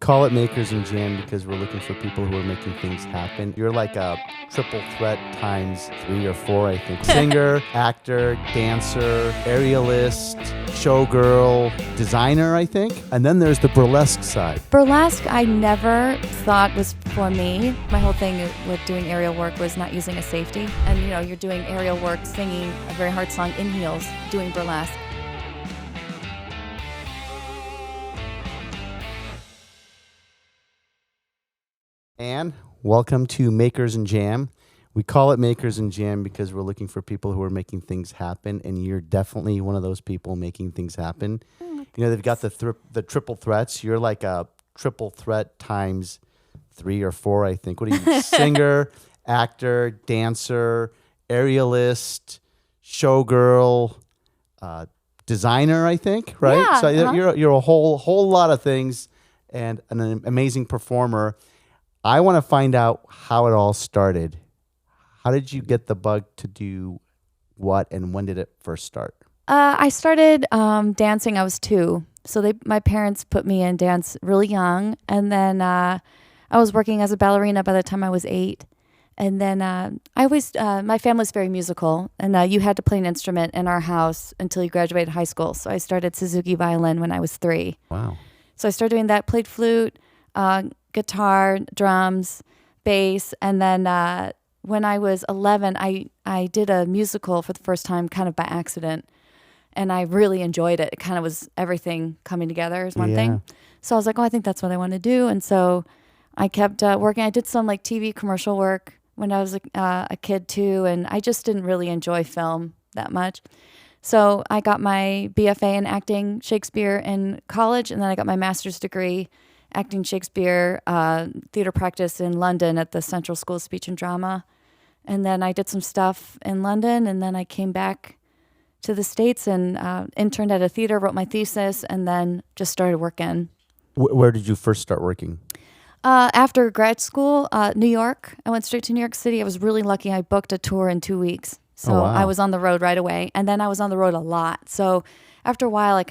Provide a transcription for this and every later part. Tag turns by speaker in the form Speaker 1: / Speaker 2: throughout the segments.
Speaker 1: call it Makers and Jam because we're looking for people who are making things happen. You're like a triple threat times 3 or 4, I think. Singer, actor, dancer, aerialist, showgirl, designer, I think. And then there's the burlesque side.
Speaker 2: Burlesque, I never thought was for me. My whole thing with doing aerial work was not using a safety. And, you're doing aerial work, singing a very hard song in heels, doing burlesque.
Speaker 1: And welcome to Makers and Jam. We call it Makers and Jam because we're looking for people who are making things happen, and you're definitely one of those people making things happen. They've got the triple threats. You're like a triple threat times 3 or 4, I think. What are you? Singer, actor, dancer, aerialist, showgirl, designer, I think, right?
Speaker 2: Yeah,
Speaker 1: so you're a whole lot of things and an amazing performer. I want to find out how it all started. How did you get the bug to do what, and when did it first start?
Speaker 2: I started dancing. I was 2, so my parents put me in dance really young, and then I was working as a ballerina by the time I was 8. And then my family's very musical, and you had to play an instrument in our house until you graduated high school. So I started Suzuki violin when I was 3.
Speaker 1: Wow!
Speaker 2: So I started doing that. Played flute, guitar, drums, bass, and then when I was 11, I did a musical for the first time, kind of by accident, and I really enjoyed it. It kind of was everything coming together as one thing. So I was like, I think that's what I want to do, and so I kept working. I did some like TV commercial work when I was a kid too, and I just didn't really enjoy film that much. So I got my BFA in acting Shakespeare in college, and then I got my master's degree acting Shakespeare, theater practice in London at the Central School of Speech and Drama. And then I did some stuff in London, and then I came back to the States and interned at a theater, wrote my thesis, and then just started working.
Speaker 1: Where did you first start working?
Speaker 2: After grad school, New York. I went straight to New York City. I was really lucky. I booked a tour in 2 weeks. So
Speaker 1: wow.
Speaker 2: I was on the road right away. And then I was on the road a lot. So after a while,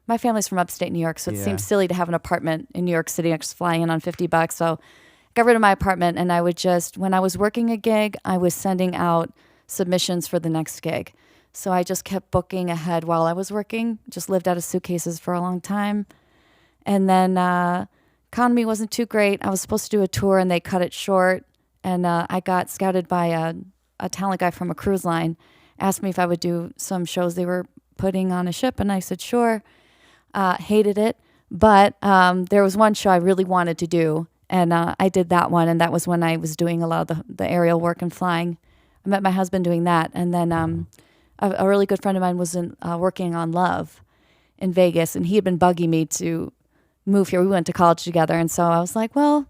Speaker 2: my family's from upstate New York, so it seemed silly to have an apartment in New York City. I just fly in on $50. So got rid of my apartment, and I would when I was working a gig, I was sending out submissions for the next gig. So I just kept booking ahead while I was working, just lived out of suitcases for a long time. And then economy wasn't too great. I was supposed to do a tour, and they cut it short. And I got scouted by a talent guy from a cruise line, asked me if I would do some shows they were putting on a ship, and I said, sure. Hated it, but there was one show I really wanted to do, and I did that one, and that was when I was doing a lot of the aerial work and flying. I met my husband doing that, and then a really good friend of mine was working on Love in Vegas, and he had been bugging me to move here. We went to college together, and so I was like, well,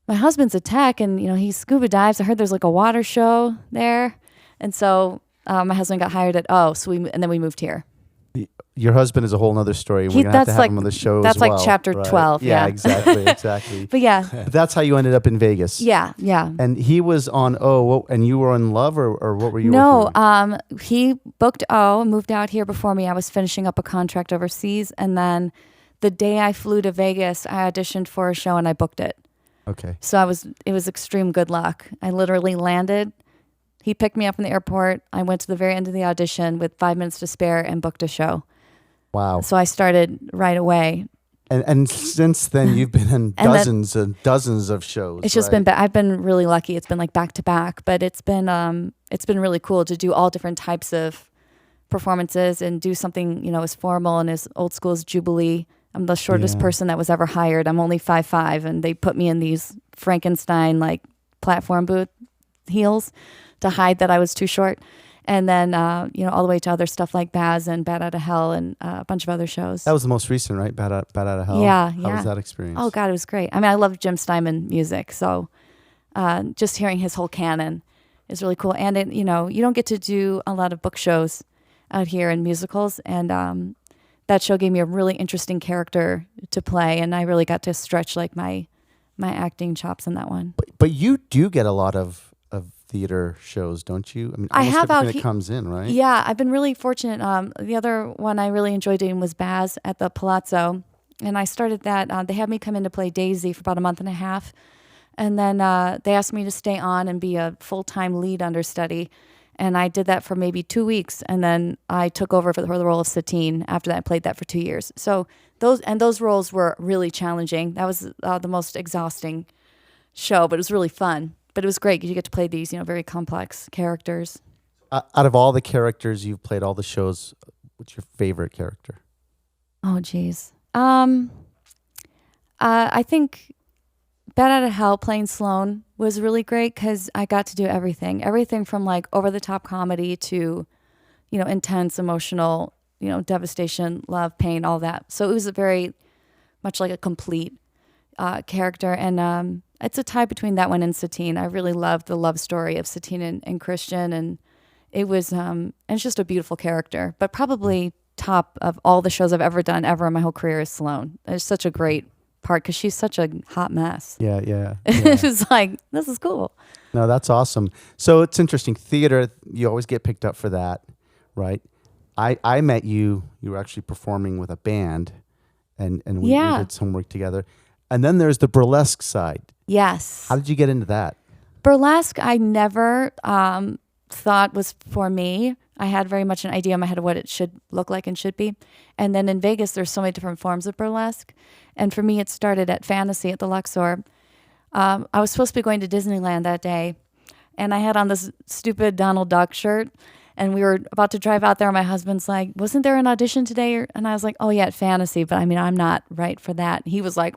Speaker 2: my husband's a tech, and he scuba dives. I heard there's like a water show there, and so my husband got hired at and then we moved here.
Speaker 1: Your husband is a whole nother story. We're going to have him on the show
Speaker 2: that's
Speaker 1: as well.
Speaker 2: That's like chapter 12.
Speaker 1: Yeah, exactly.
Speaker 2: But yeah.
Speaker 1: That's how you ended up in Vegas.
Speaker 2: Yeah.
Speaker 1: And he was on and you were in Love, or what were you
Speaker 2: No, he booked and moved out here before me. I was finishing up a contract overseas, and then the day I flew to Vegas, I auditioned for a show and I booked it.
Speaker 1: Okay.
Speaker 2: So it was extreme good luck. I literally landed. He picked me up in the airport. I went to the very end of the audition with 5 minutes to spare and booked a show.
Speaker 1: Wow.
Speaker 2: So I started right away.
Speaker 1: And since then, you've been in dozens and dozens of shows.
Speaker 2: It's just been, I've been really lucky. It's been like back to back, but it's been really cool to do all different types of performances and do something, as formal and as old school as Jubilee. I'm the shortest person that was ever hired. I'm only 5'5", and they put me in these Frankenstein like platform boot heels to hide that I was too short. And then, all the way to other stuff like Baz and Bat Out of Hell and a bunch of other shows.
Speaker 1: That was the most recent, right? Bat Out of Hell?
Speaker 2: Yeah.
Speaker 1: How was that experience?
Speaker 2: Oh, God, it was great. I mean, I love Jim Steinman music, so just hearing his whole canon is really cool. And, you don't get to do a lot of book shows out here in musicals, and that show gave me a really interesting character to play, and I really got to stretch like my acting chops in that one.
Speaker 1: But you do get a lot of theater shows, don't you? I mean, almost
Speaker 2: have
Speaker 1: everything that comes in, right?
Speaker 2: Yeah, I've been really fortunate. The other one I really enjoyed doing was Baz at the Palazzo And I started that. They had me come in to play Daisy for about a month and a half. And then they asked me to stay on and be a full-time lead understudy. And I did that for maybe 2 weeks. And then I took over for the role of Satine. After that, I played that for 2 years. So those roles were really challenging. That was the most exhausting show, but it was really fun. But it was great because you get to play these, very complex characters.
Speaker 1: Out of all the characters you've played, all the shows, what's your favorite character?
Speaker 2: Oh, geez. I think Bat Out of Hell playing Sloane was really great because I got to do everything from like over-the-top comedy to, intense, emotional, devastation, love, pain, all that. So it was a very much like a complete character. And it's a tie between that one and Satine. I really loved the love story of Satine and Christian. And it was, and it's just a beautiful character. But probably top of all the shows I've ever done in my whole career is Sloane. It's such a great part because she's such a hot mess.
Speaker 1: Yeah.
Speaker 2: It was like, this is cool.
Speaker 1: No, that's awesome. So it's interesting. Theater, you always get picked up for that, right? I met you. You were actually performing with a band, and we did some work together. And then there's the burlesque side.
Speaker 2: Yes.
Speaker 1: How did you get into that?
Speaker 2: Burlesque, I never thought was for me. I had very much an idea in my head of what it should look like and should be. And then in Vegas, there's so many different forms of burlesque. And for me, it started at Fantasy at the Luxor. I was supposed to be going to Disneyland that day, and I had on this stupid Donald Duck shirt. And we were about to drive out there, and my husband's like, wasn't there an audition today? And I was like, oh, yeah, at Fantasy. But I mean, I'm not right for that. He was like,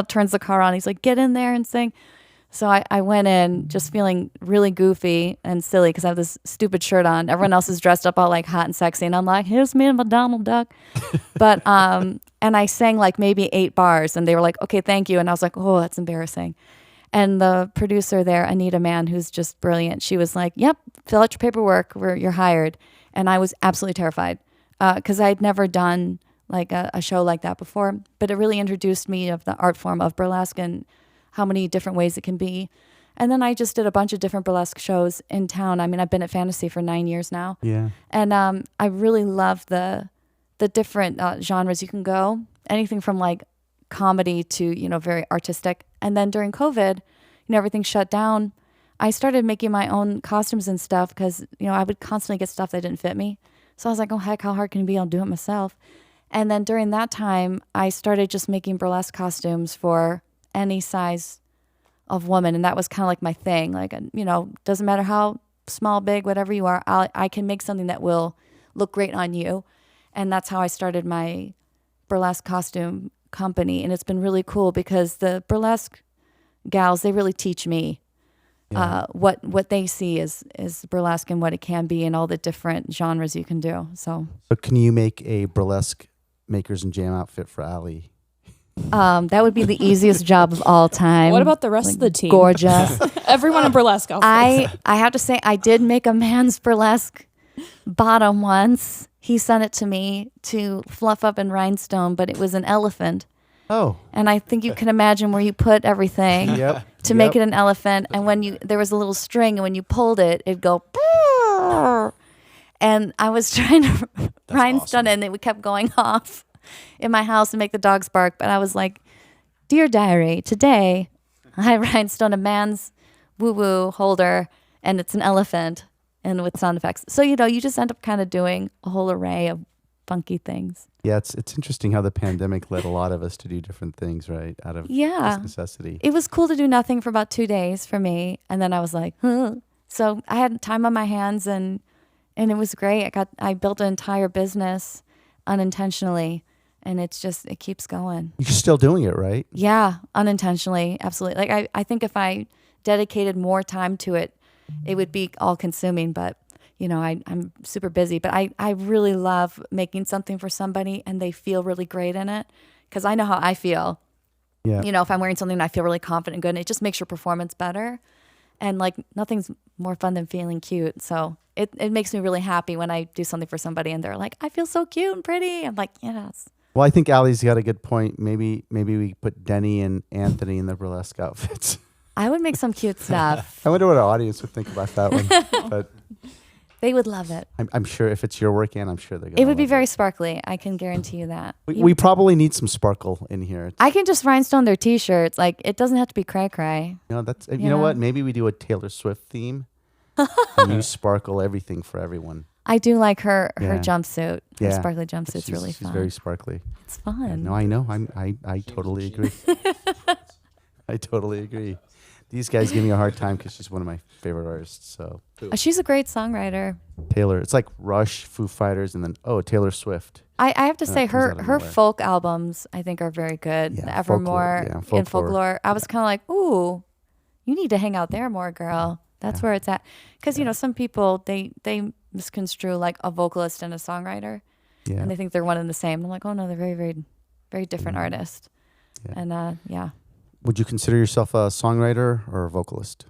Speaker 2: turns the car on. He's like, get in there and sing. So I went in just feeling really goofy and silly because I have this stupid shirt on. Everyone else is dressed up all like hot and sexy. And I'm like, here's me and my Donald Duck. But, and I sang like maybe 8 bars, and they were like, okay, thank you. And I was like, oh, that's embarrassing. And the producer there, Anita Mann, who's just brilliant, she was like, yep, fill out your paperwork, you're hired. And I was absolutely terrified because I had never done like a show like that before. But it really introduced me of the art form of burlesque and how many different ways it can be. And then I just did a bunch of different burlesque shows in town. I mean, I've been at Fantasy for 9 years now.
Speaker 1: Yeah.
Speaker 2: And I really love the different genres you can go. Anything from like comedy to, very artistic. And then during COVID, everything shut down. I started making my own costumes and stuff because, I would constantly get stuff that didn't fit me. So I was like, oh, heck, how hard can it be? I'll do it myself. And then during that time, I started just making burlesque costumes for any size of woman. And that was kind of like my thing. Like, doesn't matter how small, big, whatever you are, I can make something that will look great on you. And that's how I started my burlesque costume company. And it's been really cool because the burlesque gals, they really teach me what they see is burlesque and what it can be and all the different genres you can do. So
Speaker 1: can you make a burlesque Makers and Jam outfit for Allie?
Speaker 2: That would be the easiest job of all time.
Speaker 3: What about the rest of the team?
Speaker 2: Gorgeous.
Speaker 3: Everyone in burlesque outfits.
Speaker 2: I have to say, I did make a man's burlesque bottom once. He sent it to me to fluff up in rhinestone, but it was an elephant.
Speaker 1: Oh.
Speaker 2: And I think you can imagine where you put everything to make it an elephant. And when there was a little string, and when you pulled it, it'd go. Brrr. And I was trying to rhinestone it, and it kept going off in my house and make the dogs bark. But I was like, dear diary, today I rhinestone a man's woo-woo holder, and it's an elephant, and with sound effects. So, you just end up kind of doing a whole array of funky things.
Speaker 1: Yeah, it's interesting how the pandemic led a lot of us to do different things, right? Out of just necessity.
Speaker 2: It was cool to do nothing for about 2 days for me, and then I was like, huh. So I had time on my hands, and it was great. I built an entire business unintentionally, and it keeps going.
Speaker 1: You're still doing it, right?
Speaker 2: Yeah, unintentionally, absolutely. Like I think if I dedicated more time to it, it would be all consuming, but I'm super busy, but I really love making something for somebody and they feel really great in it because I know how I feel.
Speaker 1: Yeah.
Speaker 2: If I'm wearing something and I feel really confident and good, and it just makes your performance better. And like nothing's more fun than feeling cute. So it makes me really happy when I do something for somebody and they're like, I feel so cute and pretty. I'm like, yes.
Speaker 1: Well, I think Allie's got a good point. Maybe we put Denny and Anthony in the burlesque outfits.
Speaker 2: I would make some cute stuff.
Speaker 1: I wonder what our audience would think about that one. But
Speaker 2: They would love it.
Speaker 1: I'm sure if it's your work, and I'm sure they're going
Speaker 2: It
Speaker 1: to
Speaker 2: would be very sparkly. I can guarantee you that.
Speaker 1: We probably need some sparkle in here.
Speaker 2: I can just rhinestone their T-shirts. Like, it doesn't have to be cray-cray.
Speaker 1: That's you know what? Maybe we do a Taylor Swift theme. And you sparkle everything for everyone.
Speaker 2: I do like her jumpsuit. Her sparkly jumpsuit's really fun.
Speaker 1: She's very sparkly.
Speaker 2: It's fun.
Speaker 1: Yeah, no, I know. I totally agree. I totally agree. These guys give me a hard time because she's one of my favorite artists. So
Speaker 2: she's a great songwriter.
Speaker 1: Taylor, it's like Rush, Foo Fighters, and then Taylor Swift.
Speaker 2: I have to say her folk albums I think are very good.
Speaker 1: Yeah,
Speaker 2: Evermore and Folklore. I was kind of like, ooh, you need to hang out there more, girl. That's where it's at. Because some people they misconstrue like a vocalist and a songwriter, and they think they're one and the same. And I'm like, oh no, they're very, very, very different artists. Yeah. And
Speaker 1: Would you consider yourself a songwriter or a vocalist?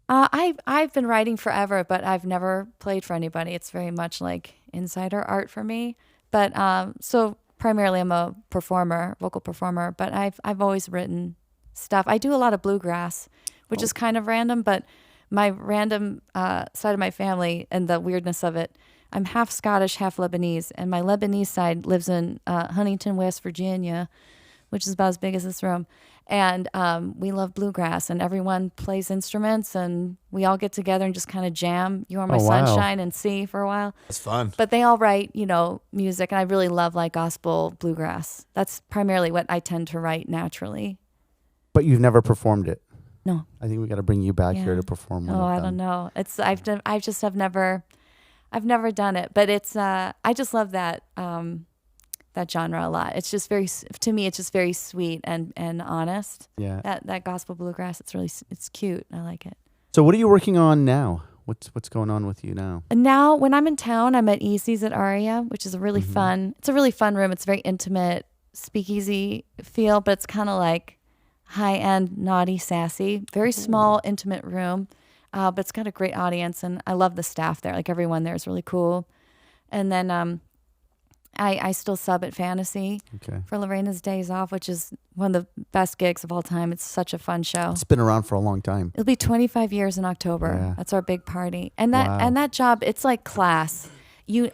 Speaker 2: I've been writing forever, but I've never played for anybody. It's very much like insider art for me. But so primarily I'm a vocal performer. But I've always written stuff. I do a lot of bluegrass, which is kind of random. But my random side of my family and the weirdness of it, I'm half Scottish, half Lebanese, and my Lebanese side lives in Huntington, West Virginia, which is about as big as this room. And we love bluegrass, and everyone plays instruments, and we all get together and just kind of jam You Are My Sunshine and See for a while.
Speaker 4: That's fun.
Speaker 2: But they all write, music, and I really love like gospel bluegrass. That's primarily what I tend to write naturally.
Speaker 1: But you've never performed it?
Speaker 2: No.
Speaker 1: I think we got to bring you back here to perform one of them.
Speaker 2: I don't know. I've never done it, but it's I just love that that genre a lot. It's just to me it's just very sweet and honest.
Speaker 1: Yeah.
Speaker 2: That gospel bluegrass, it's cute. I like it.
Speaker 1: So what are you working on now? What's going on with you now?
Speaker 2: And now when I'm in town, I'm at Easy's at Aria, which is a really fun. It's a really fun room. It's very intimate, speakeasy feel, but it's kind of like high-end, naughty, sassy, very small, intimate room. But it's got a great audience, and I love the staff there. Like everyone there is really cool. And then I still sub at Fantasy for Lorena's Days Off, which is one of the best gigs of all time. It's such a fun show.
Speaker 1: It's been around for a long time.
Speaker 2: It'll be 25 years in October.
Speaker 1: Yeah.
Speaker 2: That's our big party. And that job, it's like class.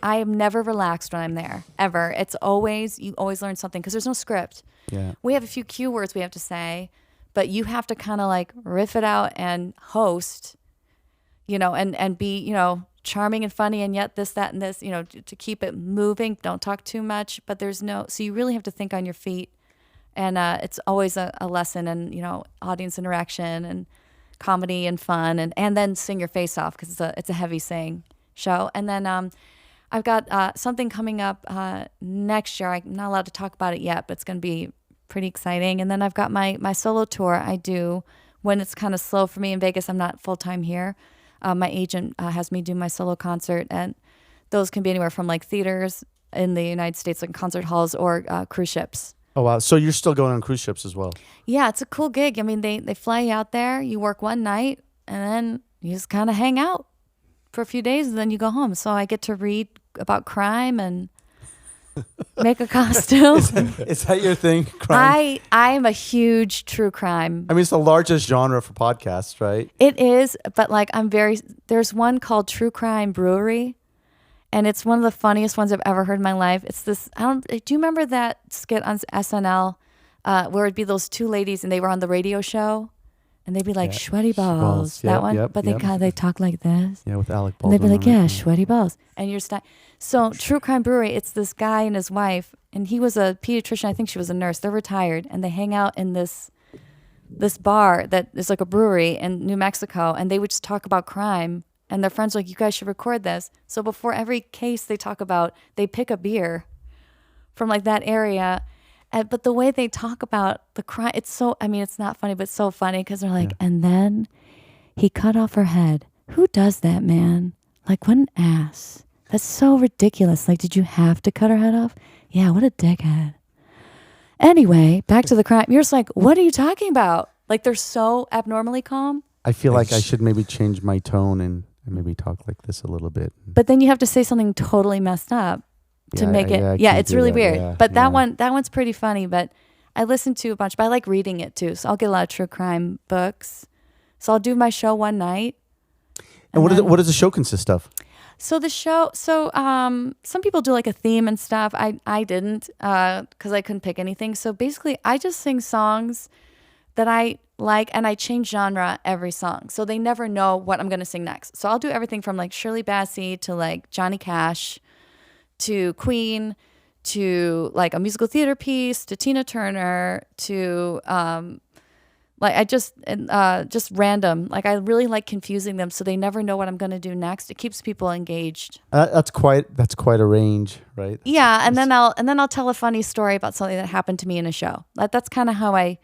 Speaker 2: I am never relaxed when I'm there, ever. You always learn something because there's no script.
Speaker 1: Yeah.
Speaker 2: We have a few cue words we have to say, but you have to kind of like riff it out and host, and be, charming and funny, and yet this, that, and this, to keep it moving. Don't talk too much, but so you really have to think on your feet. And it's always a lesson in, audience interaction and comedy and fun, and then sing your face off because it's a heavy sing show. And then I've got something coming up next year. I'm not allowed to talk about it yet, but it's going to be pretty exciting. And then I've got my solo tour I do when it's kind of slow for me in Vegas. I'm not full-time here. My agent has me do my solo concert, and those can be anywhere from like theaters in the United States, like concert halls, or cruise ships.
Speaker 1: Oh, wow. So you're still going on cruise ships as well?
Speaker 2: Yeah, it's a cool gig. I mean, they fly you out there, you work one night, and then you just kind of hang out for a few days, and then you go home. So I get to read about crime and make a costume.
Speaker 1: Is that your thing? Crime?
Speaker 2: I am a huge true crime.
Speaker 1: I mean, it's the largest genre for podcasts, right?
Speaker 2: It is, but like there's one called True Crime Brewery, and it's one of the funniest ones I've ever heard in my life. It's this, do you remember that skit on SNL where it'd be those two ladies and they were on the radio show? And they'd be like, sweaty balls. That one. But they talk like this.
Speaker 1: Yeah, with Alec Baldwin.
Speaker 2: And they'd be like, sweaty balls. And you're So True Crime Brewery, it's this guy and his wife, and he was a pediatrician. I think she was a nurse. They're retired, and they hang out in this bar that is like a brewery in New Mexico, and they would just talk about crime. And their friends were like, you guys should record this. So before every case they talk about, they pick a beer from like that area. But the way they talk about the crime, it's not funny, but it's so funny because they're like, and then he cut off her head. Who does that, man? Like, what an ass. That's so ridiculous. Like, did you have to cut her head off? Yeah, what a dickhead. Anyway, back to the crime. You're just like, what are you talking about? Like, they're so abnormally calm.
Speaker 1: I feel like I should maybe change my tone and maybe talk like this a little bit.
Speaker 2: But then you have to say something totally messed up to make it. Yeah, it's really weird. Yeah, but that one's pretty funny. But I listen to a bunch, but I like reading it too. So I'll get a lot of true crime books. So I'll do my show one night.
Speaker 1: And what does the show consist of?
Speaker 2: So the show, some people do like a theme and stuff. I didn't because I couldn't pick anything. So basically, I just sing songs that I like, and I change genre every song. So they never know what I'm going to sing next. So I'll do everything from like Shirley Bassey to like Johnny Cash to Queen to like a musical theater piece to Tina Turner to like I just random. Like I really like confusing them so they never know what I'm going to do next. It keeps people engaged.
Speaker 1: That's quite a range, right?
Speaker 2: Yeah, and then I'll tell a funny story about something that happened to me in a show. That's kind of how I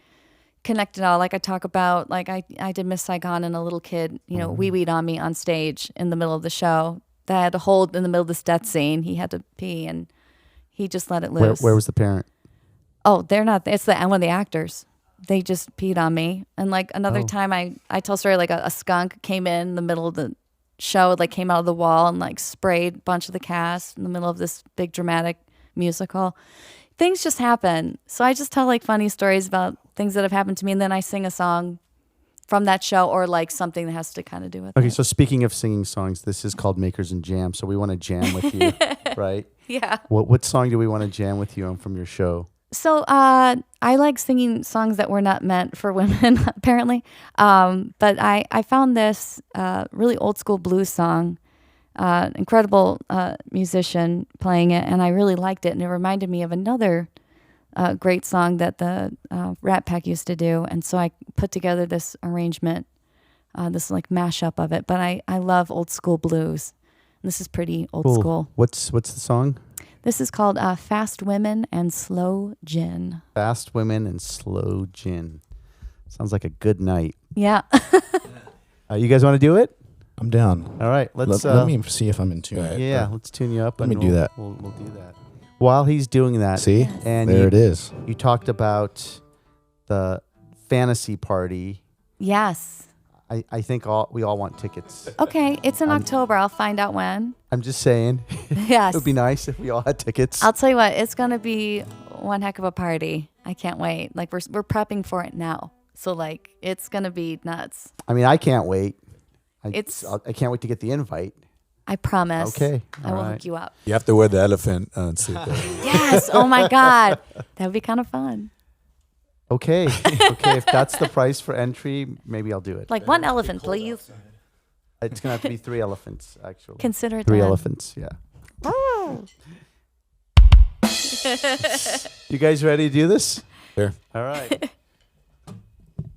Speaker 2: connect it all. Like I talk about like I did Miss Saigon and a little kid, wee-weed on me on stage in the middle of the show that I had to hold in the middle of this death scene. He had to pee and he just let it loose.
Speaker 1: Where was the parent?
Speaker 2: Oh, they're not. It's one of the actors. They just peed on me. And like another time I tell a story like a skunk came in the middle of the show, like came out of the wall and like sprayed a bunch of the cast in the middle of this big dramatic musical. Things just happen. So I just tell like funny stories about things that have happened to me, and then I sing a song from that show or like something that has to kind of do with it.
Speaker 1: Okay, so speaking of singing songs, this is called Makers and Jam. So we want to jam with you, right?
Speaker 2: Yeah.
Speaker 1: What song do we want to jam with you on from your show?
Speaker 2: So I like singing songs that were not meant for women, apparently. But I found this really old school blues song, incredible musician playing it, and I really liked it. And it reminded me of another great song that the Rat Pack used to do. And so I put together this arrangement, this like mashup of it. But I love old school blues. And this is pretty old school.
Speaker 1: What's the song?
Speaker 2: This is called Fast Women and Slow Gin.
Speaker 1: Fast Women and Slow Gin. Sounds like a good night.
Speaker 2: Yeah.
Speaker 1: You guys want to do it?
Speaker 4: I'm down.
Speaker 1: All right. Let
Speaker 4: me see if I'm in tune.
Speaker 1: Yeah, let's tune you up.
Speaker 4: Let me do that.
Speaker 1: We'll do that. While he's doing that.
Speaker 4: See?
Speaker 1: And
Speaker 4: there it is.
Speaker 1: You talked about the fantasy party.
Speaker 2: Yes.
Speaker 1: I think we all want tickets.
Speaker 2: Okay, it's in October. I'll find out when.
Speaker 1: I'm just saying.
Speaker 2: Yes.
Speaker 1: It would be nice if we all had tickets.
Speaker 2: I'll tell you what, it's going to be one heck of a party. I can't wait. Like we're prepping for it now. So like it's going to be nuts.
Speaker 1: I mean, I can't wait. I can't wait to get the invite.
Speaker 2: I promise.
Speaker 1: Okay.
Speaker 2: I will hook you up.
Speaker 5: You have to wear the elephant suit.
Speaker 2: Yes. Oh my God. That would be kind of fun.
Speaker 1: Okay. Okay. If that's the price for entry, maybe I'll do it.
Speaker 2: Like one elephant, please.
Speaker 1: It's going to have to be 3 elephants, actually.
Speaker 2: Consider it
Speaker 1: 3
Speaker 2: done.
Speaker 1: elephants, yeah. You guys ready to do this?
Speaker 5: Sure.
Speaker 1: All right.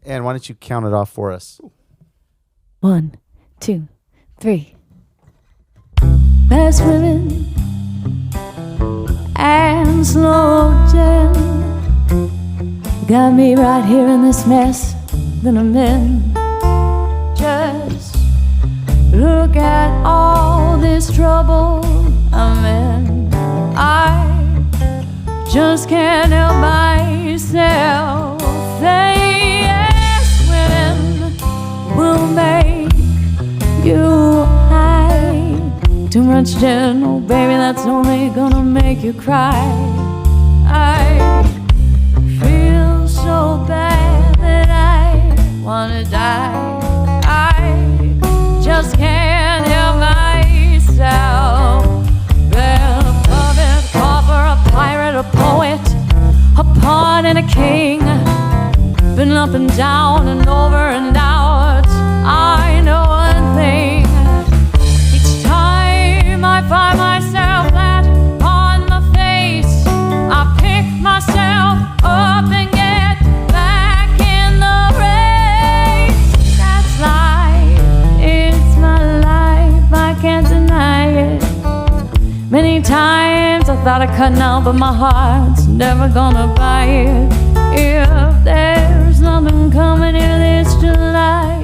Speaker 1: And why don't you count it off for us?
Speaker 2: 1, 2, 3. Fast women and slow gin got me right here in this mess that I'm in. Just look at all this trouble I'm in. I just can't help myself. Fast women will make you high. Too much gin, oh baby, that's only gonna make you cry. I feel so bad that I wanna die. I just can't help myself. Been a puppet, pauper, a pirate, a poet, a pawn and a king. Been up and down and over and out. I know one thing. Each time I find myself flat on my face, I pick myself up and get back in the race. That's life, it's my life, I can't deny it. Many times I thought of cutting out, but my heart's never gonna buy it. If there's nothing coming in this July,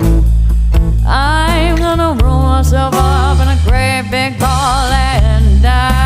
Speaker 2: I'm gonna roll myself up in a great big ball and die.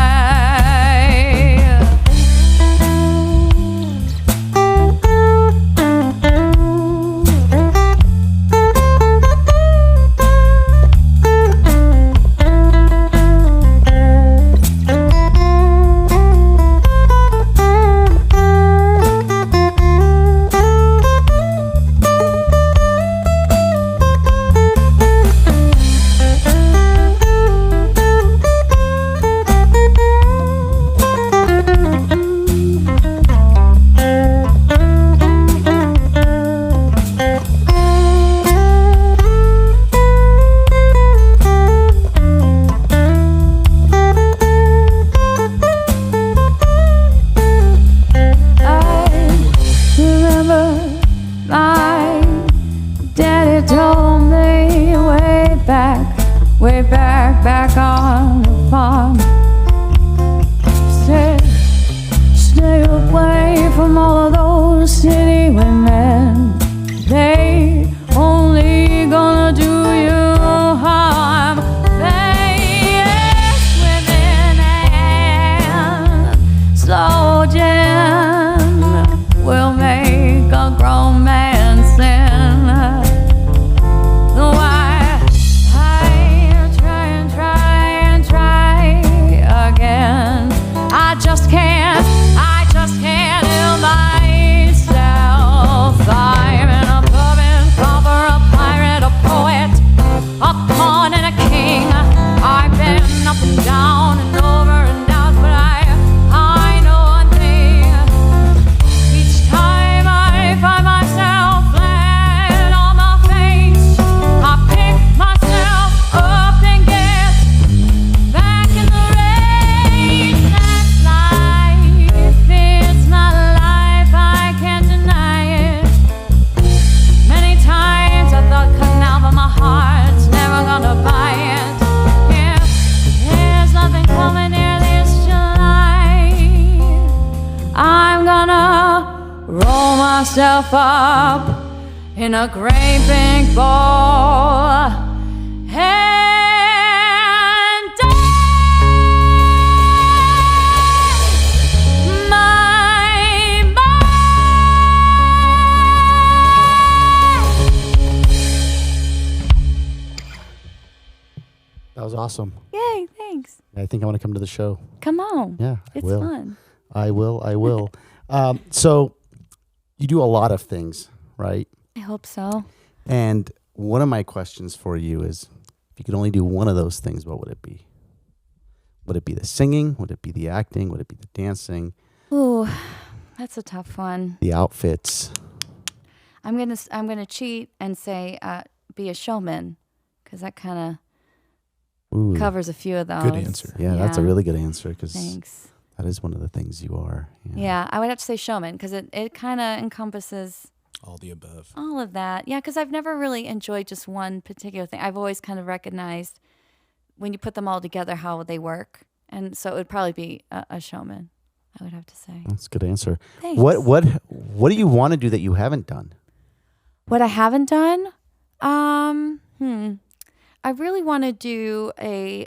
Speaker 2: remember my daddy told me back on the farm. Said, stay away from all of those city women. They only gonna do you harm. Fast women and slow gin will make a grown man sin. Though I try again, I just can't help myself. I'm an urban robber, a pirate, a poet, a pawn and a king. I've been up and down and over and out, but I know one thing. Each time I find myself flat on my face, I pick myself up and get back in the race. That's life, it's my life, I can't deny it. Many times I thought cutting out, but my heart's never gonna buy it. Yeah, there's nothing coming near this July. I'm gonna roll myself up in a great big ball and die my
Speaker 1: That was awesome.
Speaker 2: Yay, thanks.
Speaker 1: I think I want to come to the show.
Speaker 2: Come on.
Speaker 1: Yeah,
Speaker 2: It's
Speaker 1: I will.
Speaker 2: fun.
Speaker 1: I will. So you do a lot of things, right?
Speaker 2: I hope so.
Speaker 1: And one of my questions for you is, if you could only do one of those things, what would it be? Would it be the singing? Would it be the acting? Would it be the dancing?
Speaker 2: Ooh, that's a tough one.
Speaker 1: The outfits?
Speaker 2: I'm gonna cheat and say be a showman, because that kind
Speaker 1: Ooh,
Speaker 2: of covers a few of those.
Speaker 4: Good answer.
Speaker 1: yeah, that's a really good answer, because
Speaker 2: Thanks.
Speaker 1: that is one of the things you are.
Speaker 2: Yeah, I would have to say showman, because it kind of encompasses
Speaker 4: All the above.
Speaker 2: all of that. Yeah, because I've never really enjoyed just one particular thing. I've always kind of recognized when you put them all together how they work, and so it would probably be a showman, I would have to say.
Speaker 1: That's a good answer.
Speaker 2: Thanks.
Speaker 1: What do you want to do that you haven't done?
Speaker 2: What I haven't done? I really want to do I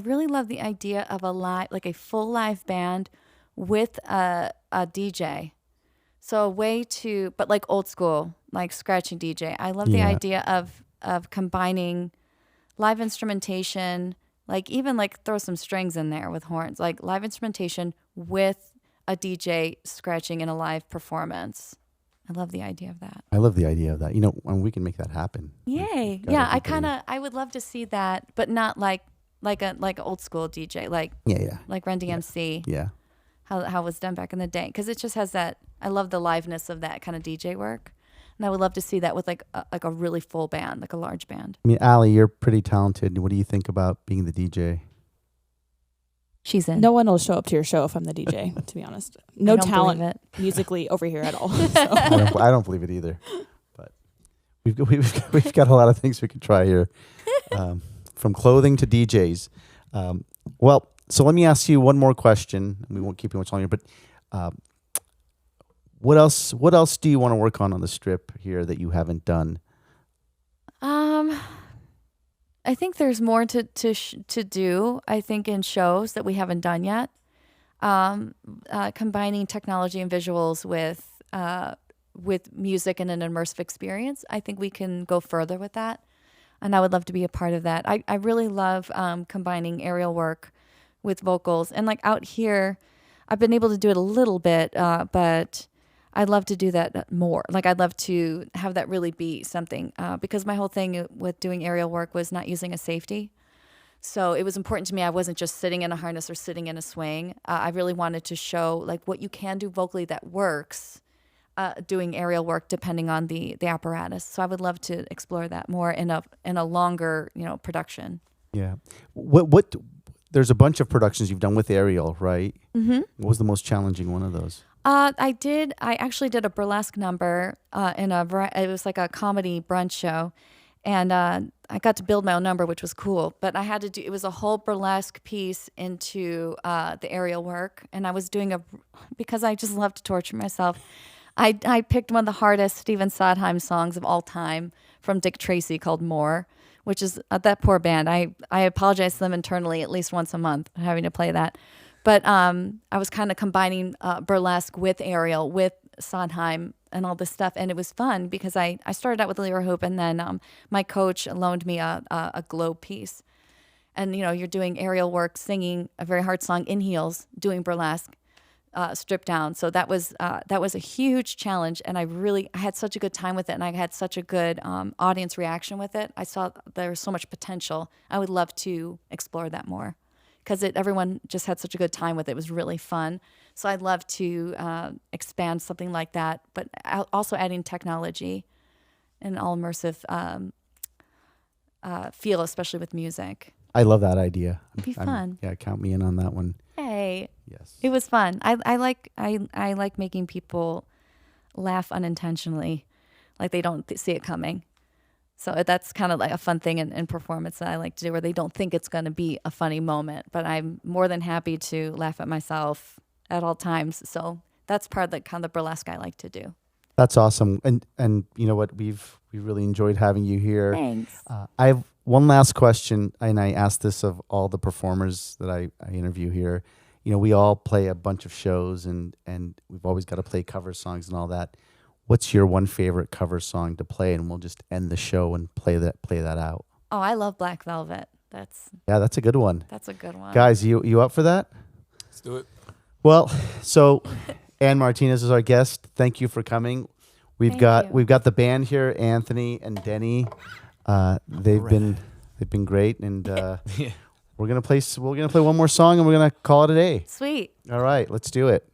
Speaker 2: really love the idea of a full live band with a DJ. So a way to, but like old school, like scratching DJ. I love the
Speaker 1: Yeah.
Speaker 2: idea of combining live instrumentation, like even like throw some strings in there with horns, like live instrumentation with a DJ scratching in a live performance. I love the idea of that.
Speaker 1: I love the idea of that. And we can make that happen.
Speaker 2: Yay.
Speaker 1: Got
Speaker 2: Yeah,
Speaker 1: everybody.
Speaker 2: I would love to see that, but not like an old school DJ, like
Speaker 1: Yeah.
Speaker 2: Run DMC,
Speaker 1: Yeah.
Speaker 2: how it was done back in the day. Because it just has that, I love the liveness of that kind of DJ work. And I would love to see that with like a really full band, like a large band.
Speaker 1: I mean, Allie, you're pretty talented. What do you think about being the DJ?
Speaker 2: She's in.
Speaker 3: No one will show up to your show if I'm the DJ, to be honest. No
Speaker 2: I don't
Speaker 3: talent
Speaker 2: believe it.
Speaker 3: musically over here at all.
Speaker 1: I don't believe it either. But we've got a lot of things we could try here, from clothing to DJs. Well, so let me ask you one more question. We won't keep you much longer, but what else do you want to work on the strip here that you haven't done?
Speaker 2: I think there's more to do, I think, in shows that we haven't done yet. Combining technology and visuals with music and an immersive experience. I think we can go further with that. And I would love to be a part of that. I really love combining aerial work with vocals. And like out here, I've been able to do it a little bit, but I'd love to do that more. Like I'd love to have that really be something, because my whole thing with doing aerial work was not using a safety. So it was important to me. I wasn't just sitting in a harness or sitting in a swing. I really wanted to show like what you can do vocally that works, doing aerial work depending on the apparatus. So I would love to explore that more in a longer, production.
Speaker 1: Yeah. What? There's a bunch of productions you've done with aerial, right?
Speaker 2: Mm-hmm.
Speaker 1: What was the most challenging one of those?
Speaker 2: I did. I actually did a burlesque number it was like a comedy brunch show, and I got to build my own number, which was cool. But I had to do. It was a whole burlesque piece into the aerial work, and I was doing because I just love to torture myself. I picked one of the hardest Stephen Sondheim songs of all time from Dick Tracy called "More," which is that poor band. I apologize to them internally at least once a month having to play that. But I was kind of combining burlesque with aerial, with Sondheim and all this stuff. And it was fun because I started out with a lyra hoop, and then my coach loaned me a globe piece. And, you're doing aerial work, singing a very hard song in heels, doing burlesque, stripped down. So that was a huge challenge. And I had such a good time with it. And I had such a good audience reaction with it. I saw there was so much potential. I would love to explore that more, because everyone just had such a good time with it. It was really fun. So I'd love to expand something like that, but also adding technology and all immersive feel, especially with music.
Speaker 1: I love that idea.
Speaker 2: It'd be fun.
Speaker 1: Yeah, count me in on that one.
Speaker 2: Hey,
Speaker 1: Yes.
Speaker 2: it was fun. I like making people laugh unintentionally, like they don't see it coming. So that's kind of like a fun thing in performance that I like to do, where they don't think it's going to be a funny moment, but I'm more than happy to laugh at myself at all times. So that's part of the kind of the burlesque I like to do.
Speaker 1: That's awesome. And you know what? We really enjoyed having you here.
Speaker 2: Thanks.
Speaker 1: I have one last question, and I ask this of all the performers that I interview here. We all play a bunch of shows, and we've always got to play cover songs and all that. What's your one favorite cover song to play? And we'll just end the show and play that out.
Speaker 2: Oh, I love Black Velvet. That's
Speaker 1: a good one.
Speaker 2: That's a good one.
Speaker 1: Guys, you up for that?
Speaker 5: Let's do it.
Speaker 1: Well, so Ann Martinez is our guest. Thank you for coming. We've got the band here, Anthony and Denny. They've been great, and we're gonna play one more song, and we're gonna call it a day.
Speaker 2: Sweet.
Speaker 1: All right, let's do it.